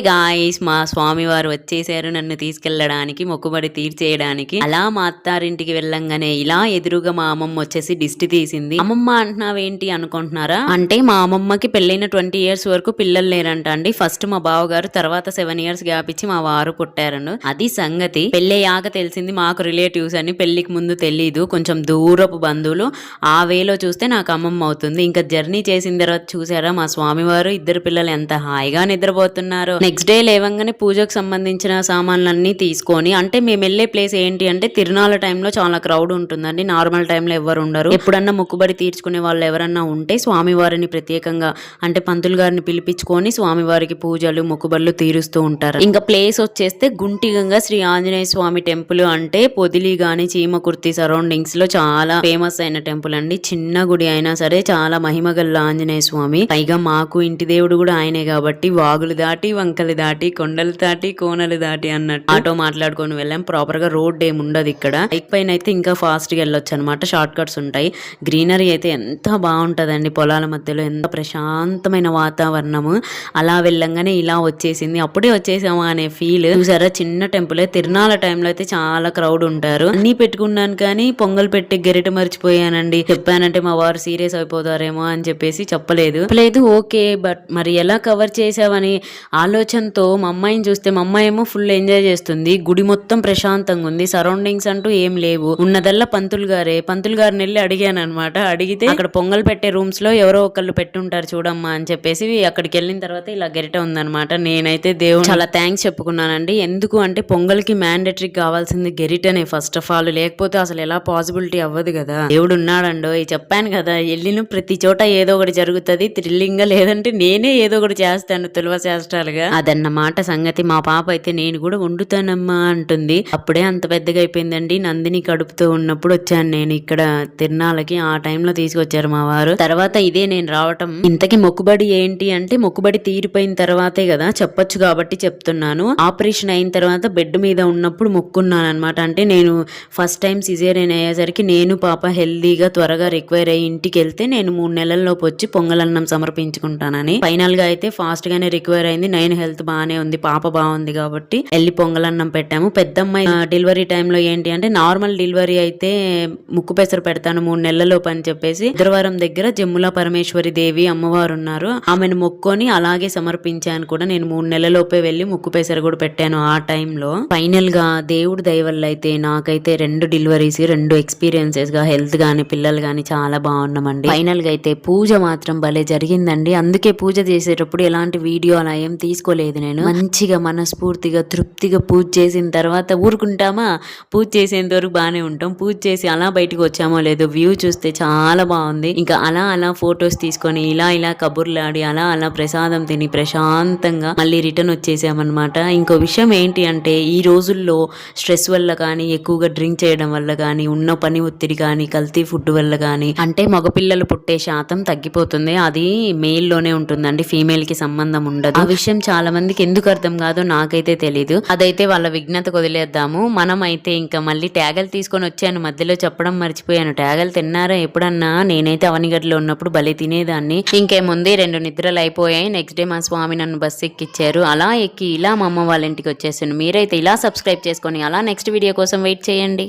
Guys, మా స్వామివారు వచ్చేసారు నన్ను తీసుకెళ్ళడానికి, మొక్కుబడి తీర్చేయడానికి. అలా మా అత్తారింటికి వెళ్ళంగానే ఇలా ఎదురుగా మా అమ్మమ్మ వచ్చేసి దిష్టి తీసింది. అమ్మమ్మ అంటున్నావేంటి అనుకుంటున్నారా? అంటే మా అమ్మమ్మకి పెళ్ళైన 20 years వరకు పిల్లలు లేరంట అండి. ఫస్ట్ మా బావగారు, తర్వాత 7 years గ్యాప్ ఇచ్చి మా వారు పుట్టారు. అది సంగతి. పెళ్ళయ్యాక తెలిసింది మాకు రిలేటివ్స్ అని. పెళ్లికి ముందు తెలీదు, కొంచెం దూరపు బంధువులు. ఆ వేలో చూస్తే నాకు అమ్మమ్మ అవుతుంది. ఇంకా జర్నీ చేసిన తర్వాత చూసారా మా స్వామివారు ఇద్దరు పిల్లలు ఎంత హాయిగా నిద్రపోతున్నారు. నెక్స్ట్ డే లేవంగానే పూజకు సంబంధించిన సామాన్లన్నీ తీసుకొని, అంటే మేము వెళ్లే ప్లేస్ ఏంటి అంటే తిరునాళ్ళ టైంలో చాలా క్రౌడ్ ఉంటుందండి. నార్మల్ టైంలో ఎవరు ఉండరు. ఎప్పుడన్నా మొక్కుబడి తీర్చుకునే వాళ్ళు ఎవరన్నా ఉంటే స్వామివారిని ప్రత్యేకంగా అంటే పంతులు గారిని పిలిపించుకొని స్వామివారికి పూజలు మొక్కుబడులు తీరుస్తూ ఉంటారు. ఇంకా ప్లేస్ వచ్చేస్తే గుంటిగంగా శ్రీ ఆంజనేయ స్వామి టెంపుల్, అంటే పొదిలి గాని చీమకుర్తి సరౌండింగ్స్ లో చాలా ఫేమస్ అయిన టెంపుల్ అండి. చిన్న గుడి అయినా సరే చాలా మహిమగల్ల ఆంజనేయ స్వామి. పైగా మాకు ఇంటి దేవుడు కూడా ఆయనే కాబట్టి వాగులు దాటి వంకలు దాటి కొండలు దాటి కోనలు దాటి అన్నట్టు ఆటో మాట్లాడుకొని వెళ్ళాం. ప్రాపర్ గా రోడ్ ఏమి ఉండదు ఇక్కడ. బైక్ పైన అయితే ఇంకా ఫాస్ట్ గా వెళ్ళొచ్చు అనమాట, షార్ట్ కట్స్ ఉంటాయి. గ్రీనరీ అయితే ఎంత బాగుంటదండి, పొలాల మధ్యలో ఎంత ప్రశాంతమైన వాతావరణము. అలా వెళ్ళంగానే ఇలా వచ్చేసింది, అప్పుడే వచ్చేసామా అనే ఫీల్. చూసారా చిన్న టెంపుల్. తిరునాళ్ళ టైంలో అయితే చాలా క్రౌడ్ ఉంటారు. అన్ని పెట్టుకున్నాను కానీ పొంగల్ పెట్టి గెరిట మర్చిపోయానండి. చెప్పానంటే మా వారు సీరియస్ అయిపోతారేమో అని చెప్పేసి చెప్పలేదు. ఓకే, బట్ మరి ఎలా కవర్ చేసావని ఆలోచనతో మా అమ్మాయిని చూస్తే, మా అమ్మాయి ఏమో ఫుల్ ఎంజాయ్ చేస్తుంది. గుడి మొత్తం ప్రశాంతంగా ఉంది, సరౌండింగ్స్ అంటూ ఏం లేవు. ఉన్నదల్లా పంతులు గారిని వెళ్ళి అడిగాను అనమాట. అడిగితే అక్కడ పొంగల్ పెట్టే రూమ్స్ లో ఎవరో ఒకళ్ళు పెట్టుంటారు చూడమ్మా అని చెప్పేసి అక్కడికి వెళ్ళిన తర్వాత ఇలా గెరిట ఉందనమాట. నేనైతే దేవుడు చాలా థ్యాంక్స్ చెప్పుకున్నానండి. ఎందుకు అంటే పొంగల్కి మ్యాండేటరీ కావాల్సింది గెరిటనే ఫస్ట్ ఆఫ్ ఆల్, లేకపోతే అసలు ఎలా పాసిబిలిటీ అవ్వదు కదా. దేవుడు ఉన్నాడండో, చెప్పాను కదా వెళ్ళిన ప్రతి చోట ఏదో ఒకటి జరుగుతుంది థ్రిల్లింగ్ గా, లేదంటే నేనే ఏదో ఒకటి చేస్తాను తులవ చేష్టాలుగా. అదన్నమాట సంగతి. మా పాప అయితే నేను కూడా వండుతానమ్మా అంటుంది. అప్పుడే అంత పెద్దగా అయిపోయిందండి. నందిని కడుపుతూ ఉన్నప్పుడు వచ్చాను నేను ఇక్కడ తిరునాళ్ళకి. ఆ టైంలో తీసుకొచ్చారు మా వారు. తర్వాత ఇదే నేను రావటం. ఇంతకీ మొక్కుబడి ఏంటి అంటే, మొక్కుబడి తీరిపోయిన తర్వాతే కదా చెప్పొచ్చు కాబట్టి చెప్తున్నాను. ఆపరేషన్ అయిన తర్వాత బెడ్ మీద ఉన్నప్పుడు మొక్కున్నాను అనమాట. అంటే నేను ఫస్ట్ టైం సిజేరియన్ అయ్యేసరికి నేను పాప హెల్దీగా త్వరగా రిక్వైర్ అయ్యి ఇంటికి వెళ్తే నేను 3 నెలల్లోపు వచ్చి పొంగలన్నం సమర్పించుకుంటానని. ఫైనల్ గా అయితే ఫాస్ట్ గానే రికవర్ అయింది. 9 హెల్త్ బాగానే ఉంది, పాప బాగుంది కాబట్టి వెళ్ళి పొంగలన్నం పెట్టాము. పెద్దమ్మాయి డెలివరీ టైంలో ఏంటి అంటే, నార్మల్ డెలివరీ అయితే ముక్కు పెసరు పెడతాను 3 నెలల్లోపు అని చెప్పేసి ఉత్తరవరం దగ్గర జమ్ముల పరమేశ్వరి దేవి అమ్మవారు ఉన్నారు, ఆమెను మొక్కొని అలాగే సమర్పించాను కూడా. నేను 3 నెలల్లోపే వెళ్ళి ముక్కు పెసరు కూడా పెట్టాను ఆ టైంలో. ఫైనల్ గా దేవుడి దయ వల్ల అయితే నాకైతే 2 డెలివరీస్ 2 ఎక్స్పీరియన్సెస్ గా హెల్త్ గానీ పిల్లలు గానీ చాలా బాగున్నామండి. ఫైనల్ గా అయితే పూజ మాత్రం భలే జరిగిందండి. అందుకే పూజ చేసేటప్పుడు ఎలాంటి వీడియో అలా ఏం తీసుకోలేదు నేను. మంచిగా మనస్ఫూర్తిగా తృప్తిగా పూజ చేసిన తర్వాత ఊరుకుంటామా, పూజ చేసేంత వరకు బాగానే ఉంటాం. పూజ చేసి అలా బయటకు వచ్చామో లేదో వ్యూ చూస్తే చాలా బాగుంది. ఇంకా అలా ఫొటోస్ తీసుకొని ఇలా కబుర్లాడి అలా ప్రసాదం తిని ప్రశాంతంగా మళ్ళీ రిటర్న్ వచ్చేసామన్నమాట. ఇంకో విషయం ఏంటి అంటే, ఈ రోజుల్లో స్ట్రెస్ వల్ల కానీ, ఎక్కువగా డ్రింక్ చేయడం వల్ల కానీ, ఉన్న పని ఒత్తిడి కానీ, కల్తీ ఫుడ్ వల్ల కానీ, అంటే మగపిల్లలు పుట్టే శాతం తగ్గిపోతుంది. అది మేల్ లోనే ఉంటుందండి, ఫీమేల్ కి సంబంధం ఉండదు. ఆ విషయం చాలా మందికి ఎందుకు అర్థం కాదో నాకైతే తెలీదు. అదైతే వాళ్ళ విజ్ఞతకు వదిలేద్దాము. మనం అయితే ఇంకా మళ్ళీ ట్యాగలు తీసుకొని వచ్చాను, మధ్యలో చెప్పడం మర్చిపోయాను. ట్యాగలు తిన్నారా ఎప్పుడన్నా? నేనైతే అవనిగడ్డలో ఉన్నప్పుడు భలే తినేదాన్ని. ఇంకేముంది 2 నిద్రలు అయిపోయాయి. నెక్స్ట్ డే మా స్వామి నన్ను బస్సు ఎక్కిచ్చారు. అలా ఎక్కి ఇలా మా అమ్మ వాళ్ళ ఇంటికి వచ్చేసాను. మీరైతే ఇలా సబ్స్క్రైబ్ చేసుకొని అలా నెక్స్ట్ వీడియో కోసం వెయిట్ చేయండి.